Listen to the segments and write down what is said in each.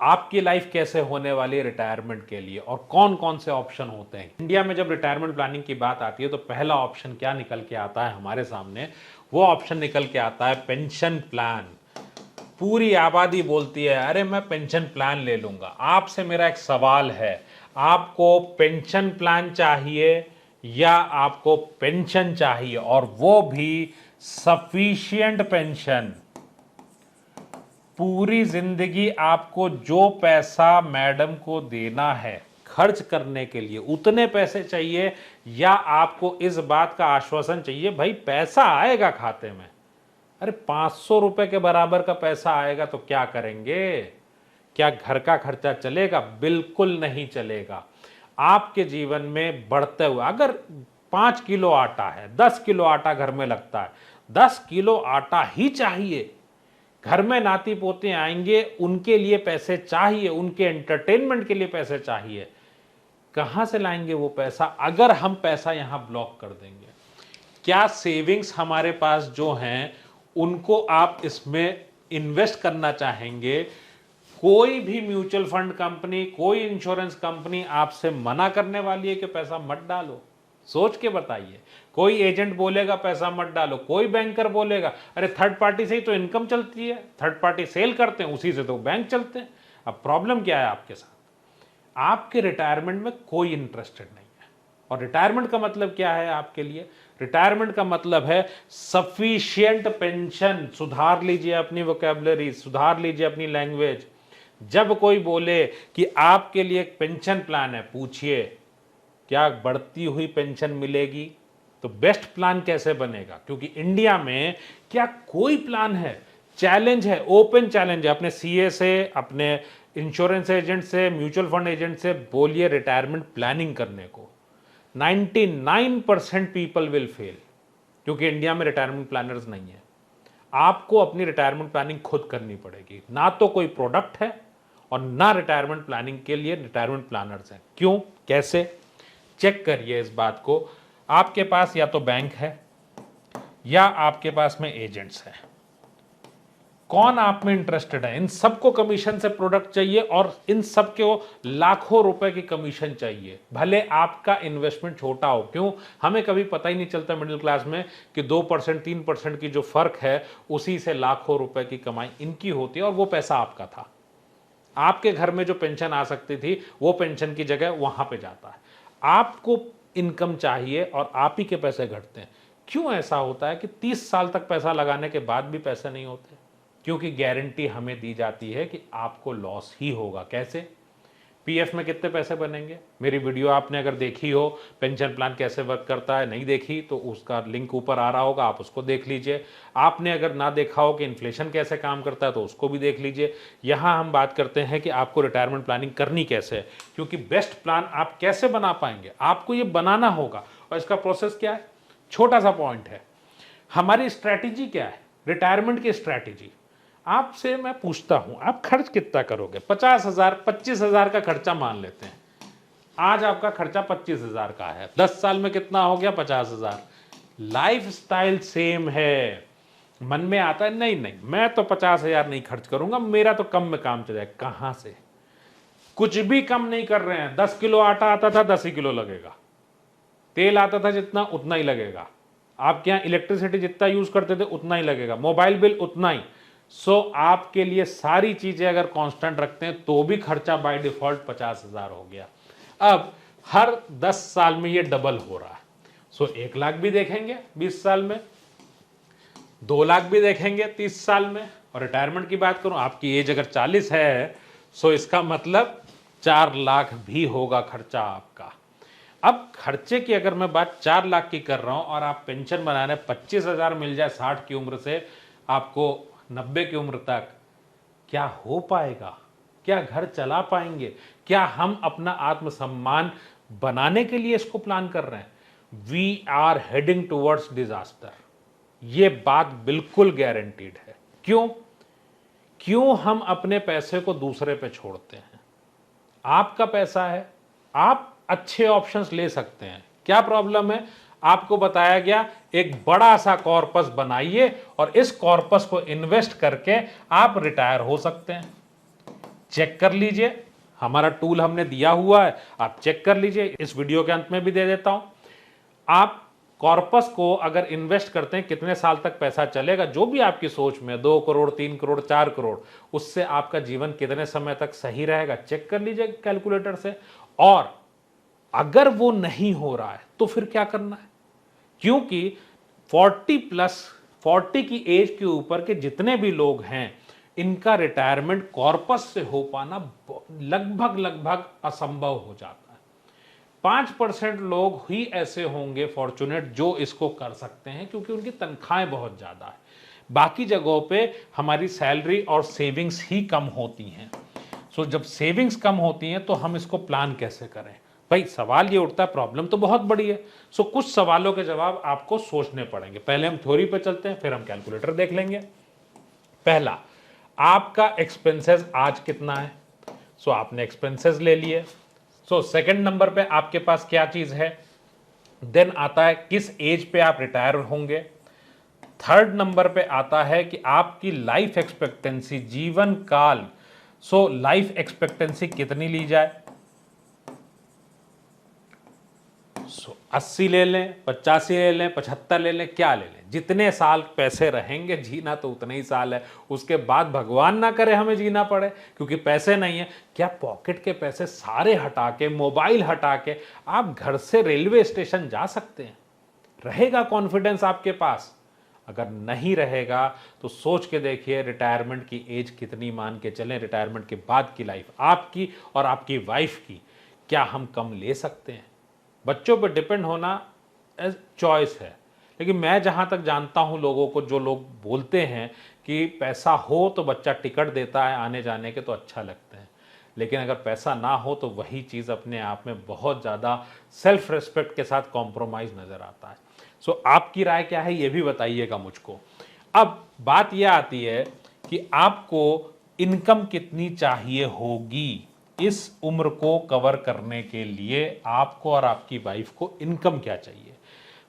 आपकी लाइफ कैसे होने वाली है रिटायरमेंट के लिए और कौन कौन से ऑप्शन होते हैं। इंडिया में जब रिटायरमेंट प्लानिंग की बात आती है तो पहला ऑप्शन क्या निकल के आता है हमारे सामने, वो ऑप्शन निकल के आता है पेंशन प्लान। पूरी आबादी बोलती है अरे मैं पेंशन प्लान ले लूंगा। आपसे मेरा एक सवाल है, आपको पेंशन प्लान चाहिए या आपको पेंशन चाहिए, और वो भी सफिशिएंट पेंशन। पूरी जिंदगी आपको जो पैसा मैडम को देना है खर्च करने के लिए उतने पैसे चाहिए, या आपको इस बात का आश्वासन चाहिए भाई पैसा आएगा खाते में। अरे 500 रुपए के बराबर का पैसा आएगा तो क्या करेंगे? क्या घर का खर्चा चलेगा? बिल्कुल नहीं चलेगा। आपके जीवन में बढ़ते हुए अगर 5 किलो आटा है, 10 किलो आटा घर में लगता है, 10 किलो आटा ही चाहिए। घर में नाती पोते आएंगे, उनके लिए पैसे चाहिए, उनके एंटरटेनमेंट के लिए पैसे चाहिए। कहां से लाएंगे वो पैसा अगर हम पैसा यहां ब्लॉक कर देंगे? क्या सेविंग्स हमारे पास जो हैं उनको आप इसमें इन्वेस्ट करना चाहेंगे? कोई भी म्यूचुअल फंड कंपनी, कोई इंश्योरेंस कंपनी आपसे मना करने वाली है कि पैसा मत डालो? सोच के बताइए। कोई एजेंट बोलेगा पैसा मत डालो, कोई बैंकर बोलेगा अरे थर्ड पार्टी से ही तो इनकम चलती है, थर्ड पार्टी सेल करते हैं उसी से तो बैंक चलते हैं। अब प्रॉब्लम क्या है आपके साथ? आपके रिटायरमेंट में कोई इंटरेस्टेड नहीं है। और रिटायरमेंट का मतलब क्या है आपके लिए? रिटायरमेंट का मतलब है सफिशिएंट पेंशन। सुधार लीजिए अपनी वोकैबुलरी, सुधार लीजिए अपनी लैंग्वेज। जब कोई बोले कि आपके लिए एक पेंशन प्लान है, पूछिए क्या बढ़ती हुई पेंशन मिलेगी? तो बेस्ट प्लान कैसे बनेगा? क्योंकि इंडिया में क्या कोई प्लान है? चैलेंज है, ओपन चैलेंज है। अपने सीए से, अपने इंश्योरेंस एजेंट से, म्यूचुअल फंड एजेंट से बोलिए रिटायरमेंट प्लानिंग करने को। 99% पीपल विल फेल, क्योंकि इंडिया में रिटायरमेंट प्लानर्स नहीं है। आपको अपनी रिटायरमेंट प्लानिंग खुद करनी पड़ेगी। ना तो कोई प्रोडक्ट है और ना रिटायरमेंट प्लानिंग के लिए रिटायरमेंट प्लानर्स हैं। क्यों, कैसे? चेक करिए इस बात को। आपके पास या तो बैंक है या आपके पास में एजेंट्स हैं। कौन आप में इंटरेस्टेड है? इन सबको कमीशन से प्रोडक्ट चाहिए और इन सबको लाखों रुपए की कमीशन चाहिए, भले आपका इन्वेस्टमेंट छोटा हो। क्यों? हमें कभी पता ही नहीं चलता मिडिल क्लास में कि 2% 3% की जो फर्क है उसी से लाखों रुपए की कमाई इनकी होती है, और वो पैसा आपका था। आपके घर में जो पेंशन आ सकती थी वो पेंशन की जगह वहां पे जाता है। आपको इनकम चाहिए और आप ही के पैसे घटते हैं। क्यों ऐसा होता है कि 30 साल तक पैसा लगाने के बाद भी पैसे नहीं होते? क्योंकि गारंटी हमें दी जाती है कि आपको लॉस ही होगा। कैसे? पीएफ में कितने पैसे बनेंगे? मेरी वीडियो आपने अगर देखी हो, पेंशन प्लान कैसे वर्क करता है, नहीं देखी तो उसका लिंक ऊपर आ रहा होगा, आप उसको देख लीजिए। आपने अगर ना देखा हो कि इन्फ्लेशन कैसे काम करता है तो उसको भी देख लीजिए। यहाँ हम बात करते हैं कि आपको रिटायरमेंट प्लानिंग करनी कैसे है, क्योंकि बेस्ट प्लान आप कैसे बना पाएंगे, आपको ये बनाना होगा। और इसका प्रोसेस क्या है? छोटा सा पॉइंट है। हमारी स्ट्रैटेजी क्या है? रिटायरमेंट की स्ट्रैटेजी। आपसे मैं पूछता हूं आप खर्च कितना करोगे? 50,000, 25,000 का खर्चा मान लेते हैं। आज आपका खर्चा 25,000 का है, 10 साल में कितना हो गया? 50,000। लाइफ स्टाइल सेम है। मन में आता है नहीं नहीं मैं तो 50,000 नहीं खर्च करूंगा, मेरा तो कम में काम चल जाए। कहां से? कुछ भी कम नहीं कर रहे हैं। 10 किलो आटा आता था 10 ही किलो लगेगा, तेल आता था जितना उतना ही लगेगा, आपके यहां इलेक्ट्रिसिटी जितना यूज करते थे उतना ही लगेगा, मोबाइल बिल उतना ही। सो आपके लिए सारी चीजें अगर कांस्टेंट रखते हैं तो भी खर्चा बाय डिफॉल्ट 50,000 हो गया। अब हर 10 साल में ये डबल हो रहा है। सो 1 लाख भी देखेंगे 20 साल में, 2 लाख भी देखेंगे 30 साल में। और रिटायरमेंट की बात करूं, आपकी एज अगर 40 है सो इसका मतलब 4 लाख भी होगा खर्चा आपका। अब खर्चे की अगर मैं बात 4 लाख की कर रहा हूं और आप पेंशन बना रहे 25,000 मिल जाए 60 की उम्र से आपको 90 की उम्र तक, क्या हो पाएगा? क्या घर चला पाएंगे? क्या हम अपना आत्मसम्मान बनाने के लिए इसको प्लान कर रहे हैं? We are heading towards disaster. ये बात बिल्कुल गारंटीड है। क्यों? क्यों हम अपने पैसे को दूसरे पे छोड़ते हैं? आपका पैसा है, आप अच्छे ऑप्शंस ले सकते हैं। क्या प्रॉब्लम है? आपको बताया गया एक बड़ा सा कॉर्पस बनाइए और इस कॉर्पस को इन्वेस्ट करके आप रिटायर हो सकते हैं। चेक कर लीजिए, हमारा टूल हमने दिया हुआ है, आप चेक कर लीजिए, इस वीडियो के अंत में भी दे देता हूं। आप कॉर्पस को अगर इन्वेस्ट करते हैं, कितने साल तक पैसा चलेगा, जो भी आपकी सोच में 2 करोड़, 3 करोड़, 4 करोड़, उससे आपका जीवन कितने समय तक सही रहेगा, चेक कर लीजिए कैलकुलेटर से। और अगर वो नहीं हो रहा है तो फिर क्या करना है, क्योंकि 40 की एज के ऊपर के जितने भी लोग हैं, इनका रिटायरमेंट कॉर्पस से हो पाना लगभग असंभव हो जाता है। 5% लोग ही ऐसे होंगे फॉर्चुनेट जो इसको कर सकते हैं, क्योंकि उनकी तनख्वाहें बहुत ज्यादा है। बाकी जगहों पे हमारी सैलरी और सेविंग्स ही कम होती हैं। सो जब सेविंग्स कम होती हैं तो हम इसको प्लान कैसे करें? भाई सवाल ये उठता है, प्रॉब्लम तो बहुत बड़ी है। सो कुछ सवालों के जवाब आपको सोचने पड़ेंगे। पहले हम थ्योरी पे चलते हैं, फिर हम कैलकुलेटर देख लेंगे। पहला, आपका एक्सपेंसेस आज कितना है? सो आपने एक्सपेंसेस ले लिए। सो सेकंड नंबर पे आपके पास क्या चीज है? देन आता है किस एज पे आप रिटायर होंगे। थर्ड नंबर पे आता है कि आपकी लाइफ एक्सपेक्टेंसी, जीवन काल, सो लाइफ एक्सपेक्टेंसी कितनी ली जाए। 80 ले लें, 85 ले लें, 75 ले लें, क्या ले लें, जितने साल पैसे रहेंगे, जीना तो उतने ही साल है। उसके बाद भगवान ना करे हमें जीना पड़े, क्योंकि पैसे नहीं है। क्या पॉकेट के पैसे सारे हटा के, मोबाइल हटा के आप घर से रेलवे स्टेशन जा सकते हैं? रहेगा कॉन्फिडेंस आपके पास? अगर नहीं रहेगा तो सोच के देखिए रिटायरमेंट की एज कितनी मान के चलें, रिटायरमेंट के बाद की लाइफ आपकी और आपकी वाइफ की, क्या हम कम ले सकते हैं? बच्चों पर डिपेंड होना एज चॉइस है, लेकिन मैं जहाँ तक जानता हूँ लोगों को, जो लोग बोलते हैं कि पैसा हो तो बच्चा टिकट देता है आने जाने के, तो अच्छा लगता है, लेकिन अगर पैसा ना हो तो वही चीज़ अपने आप में बहुत ज़्यादा सेल्फ रिस्पेक्ट के साथ कॉम्प्रोमाइज़ नज़र आता है। सो आपकी राय क्या है ये भी बताइएगा मुझको। अब बात यह आती है कि आपको इनकम कितनी चाहिए होगी इस उम्र को कवर करने के लिए। आपको और आपकी वाइफ को इनकम क्या चाहिए?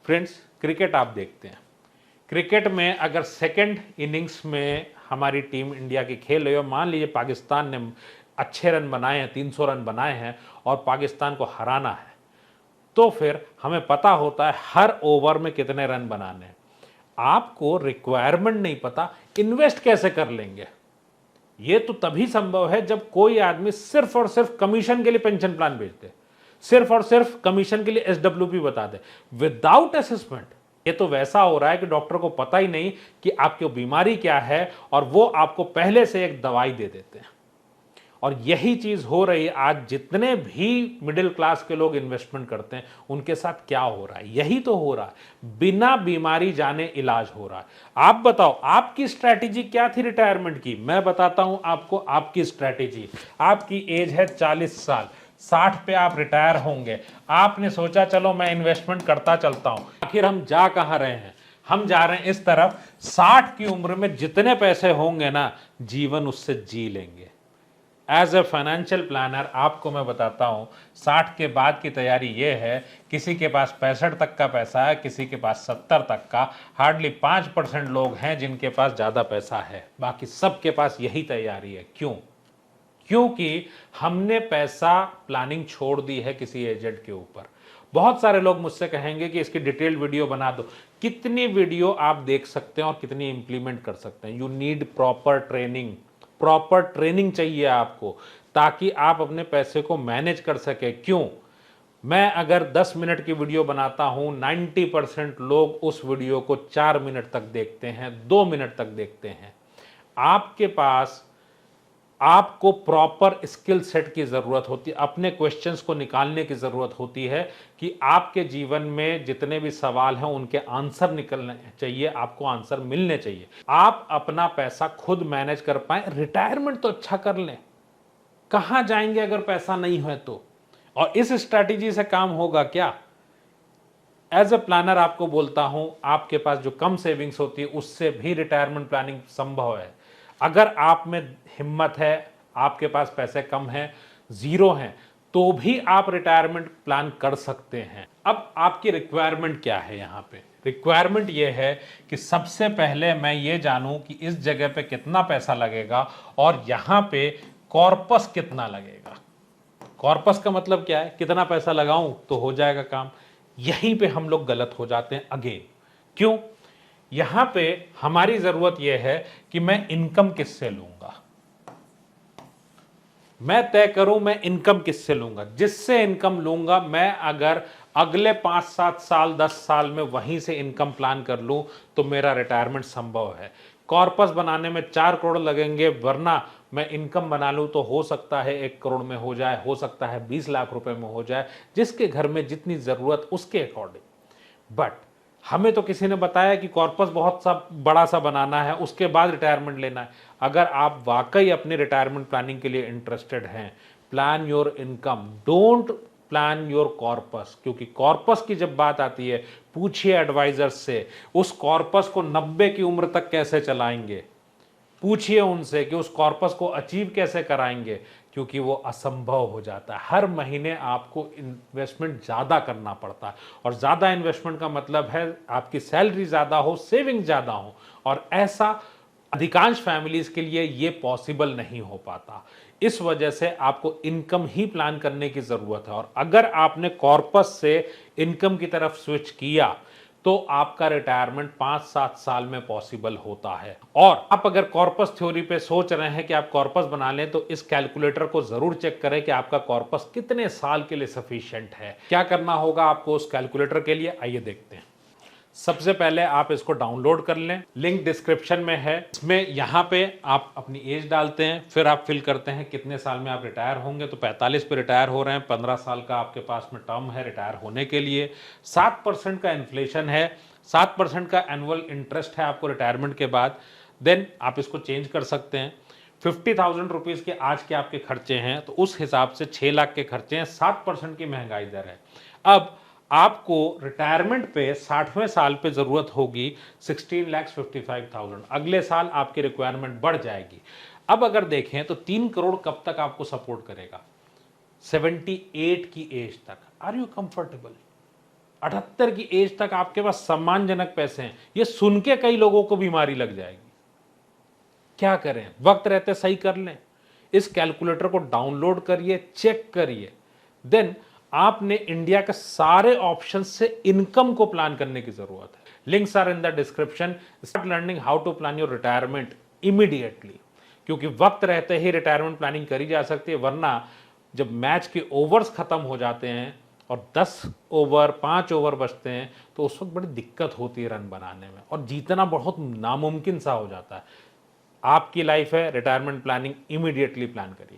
फ्रेंड्स, क्रिकेट आप देखते हैं, क्रिकेट में अगर सेकंड इनिंग्स में हमारी टीम इंडिया की खेल रही है, मान लीजिए पाकिस्तान ने अच्छे रन बनाए हैं, 300 रन बनाए हैं और पाकिस्तान को हराना है, तो फिर हमें पता होता है हर ओवर में कितने रन बनाने हैं। आपको रिक्वायरमेंट नहीं पता, इन्वेस्ट कैसे कर लेंगे? ये तो तभी संभव है जब कोई आदमी सिर्फ और सिर्फ कमीशन के लिए पेंशन प्लान बेच दे, सिर्फ और सिर्फ कमीशन के लिए एसडब्ल्यूपी बता दे, विदाउट असेसमेंट। ये तो वैसा हो रहा है कि डॉक्टर को पता ही नहीं कि आपकी बीमारी क्या है और वो आपको पहले से एक दवाई दे देते हैं। और यही चीज हो रही है आज, जितने भी मिडिल क्लास के लोग इन्वेस्टमेंट करते हैं उनके साथ क्या हो रहा है, यही तो हो रहा है, बिना बीमारी जाने इलाज हो रहा है। आप बताओ आपकी स्ट्रैटेजी क्या थी रिटायरमेंट की? मैं बताता हूं आपको आपकी स्ट्रैटेजी। आपकी एज है 40 साल, 60 पे आप रिटायर होंगे। आपने सोचा चलो मैं इन्वेस्टमेंट करता चलता हूं। आखिर हम जा कहां रहे हैं? हम जा रहे हैं इस तरफ, 60 की उम्र में जितने पैसे होंगे ना, जीवन उससे जी लेंगे। एज ए फाइनेंशियल प्लानर आपको मैं बताता हूँ 60 के बाद की तैयारी ये है, किसी के पास 65 तक का पैसा है, किसी के पास 70 तक का। हार्डली 5% लोग हैं जिनके पास ज़्यादा पैसा है, बाकी सबके पास यही तैयारी है। क्यों? क्योंकि हमने पैसा प्लानिंग छोड़ दी है किसी एजेंट के ऊपर। बहुत सारे लोग मुझसे कहेंगे कि इसकी डिटेल्ड वीडियो बना दो। कितनी वीडियो आप देख सकते हैं और कितनी इंप्लीमेंट कर सकते हैं? You need proper training. Proper training चाहिए आपको, ताकि आप अपने पैसे को मैनेज कर सके। क्यों? मैं अगर 10 मिनट की वीडियो बनाता हूं, 90% लोग उस वीडियो को 4 मिनट तक देखते हैं, 2 मिनट तक देखते हैं। आपके पास आपको प्रॉपर स्किल सेट की ज़रूरत होती है, अपने क्वेश्चंस को निकालने की ज़रूरत होती है कि आपके जीवन में जितने भी सवाल हैं उनके आंसर निकलने चाहिए, आपको आंसर मिलने चाहिए। आप अपना पैसा खुद मैनेज कर पाएं, रिटायरमेंट तो अच्छा कर लें। कहाँ जाएंगे अगर पैसा नहीं है तो? और इस स्ट्रैटेजी से काम होगा क्या? एज ए प्लानर आपको बोलता हूं, आपके पास जो कम सेविंग्स होती है उससे भी रिटायरमेंट प्लानिंग संभव है। अगर आप में हिम्मत है, आपके पास पैसे कम हैं, जीरो हैं, तो भी आप रिटायरमेंट प्लान कर सकते हैं। अब आपकी रिक्वायरमेंट क्या है? यहाँ पे रिक्वायरमेंट ये है कि सबसे पहले मैं ये जानूं कि इस जगह पे कितना पैसा लगेगा और यहाँ पे कॉर्पस कितना लगेगा। कॉर्पस का मतलब क्या है, कितना पैसा लगाऊं तो हो जाएगा काम। यहीं पे हम लोग गलत हो जाते हैं अगेन। क्यों? यहां पे हमारी जरूरत यह है कि मैं इनकम किससे लूंगा, मैं तय करूं मैं इनकम किससे लूंगा। जिससे इनकम लूंगा मैं अगर अगले 5-7 साल 10 साल में वहीं से इनकम प्लान कर लूं तो मेरा रिटायरमेंट संभव है। कॉर्पस बनाने में 4 करोड़ लगेंगे, वरना मैं इनकम बना लूं तो हो सकता है 1 करोड़ में हो जाए, हो सकता है 20 लाख रुपए में हो जाए, जिसके घर में जितनी जरूरत उसके अकॉर्डिंग। बट हमें तो किसी ने बताया कि कॉर्पस बहुत सा बड़ा सा बनाना है, उसके बाद रिटायरमेंट लेना है। अगर आप वाकई अपने रिटायरमेंट प्लानिंग के लिए इंटरेस्टेड हैं, plan your income, don't plan your corpus. क्योंकि कॉर्पस की जब बात आती है, पूछिए एडवाइजर्स से उस कॉर्पस को 90 की उम्र तक कैसे चलाएंगे, पूछिए उनसे कि उस कॉर्पस को अचीव कैसे कराएंगे, क्योंकि वो असंभव हो जाता है। हर महीने आपको इन्वेस्टमेंट ज़्यादा करना पड़ता है, और ज़्यादा इन्वेस्टमेंट का मतलब है आपकी सैलरी ज़्यादा हो, सेविंग ज़्यादा हो, और ऐसा अधिकांश फैमिलीज के लिए ये पॉसिबल नहीं हो पाता। इस वजह से आपको इनकम ही प्लान करने की ज़रूरत है। और अगर आपने कॉर्पस से इनकम की तरफ स्विच किया तो आपका रिटायरमेंट 5-7 साल में पॉसिबल होता है। और आप अगर कॉर्पस थ्योरी पे सोच रहे हैं कि आप कॉर्पस बना लें, तो इस कैलकुलेटर को जरूर चेक करें कि आपका कॉर्पस कितने साल के लिए सफिशिएंट है। क्या करना होगा आपको उस कैलकुलेटर के लिए, आइए देखते हैं। सबसे पहले आप इसको डाउनलोड कर लें, लिंक डिस्क्रिप्शन में है। इसमें यहाँ पे आप अपनी एज डालते हैं, फिर आप फिल करते हैं कितने साल में आप रिटायर होंगे। तो 45 पे रिटायर हो रहे हैं, 15 साल का आपके पास में टर्म है रिटायर होने के लिए। 7% का इन्फ्लेशन है, 7% का एनुअल इंटरेस्ट है आपको रिटायरमेंट के बाद। देन आप इसको चेंज कर सकते हैं। 50,000 रुपीज़ के आज के आपके खर्चे हैं, तो उस हिसाब से 6 लाख के खर्चे हैं, 7% की महंगाई दर है। अब आपको रिटायरमेंट पे 60वें साल पे जरूरत होगी 16,55,000। अगले साल आपकी रिक्वायरमेंट बढ़ जाएगी। अब अगर देखें तो 3 करोड़ कब तक आपको सपोर्ट करेगा, 78 की एज तक। Are you comfortable? 78 की एज तक आपके पास सम्मानजनक पैसे हैं। ये सुन के कई लोगों को बीमारी लग जाएगी। क्या करें, वक्त रहते सही कर लें। इस कैलकुलेटर को डाउनलोड करिए, चेक करिए। देन आपने इंडिया के सारे ऑप्शन से इनकम को प्लान करने की जरूरत है। Links are in the description. Start learning how to plan your retirement immediately, क्योंकि वक्त रहते ही रिटायरमेंट प्लानिंग करी जा सकती है, वरना जब मैच के ओवर्स खत्म हो जाते हैं और 10 ओवर 5 ओवर बचते हैं, तो उस वक्त बड़ी दिक्कत होती है रन बनाने में, और जीतना बहुत नामुमकिन सा हो जाता है। आपकी लाइफ है, रिटायरमेंट प्लानिंग इमीडिएटली प्लान करिए।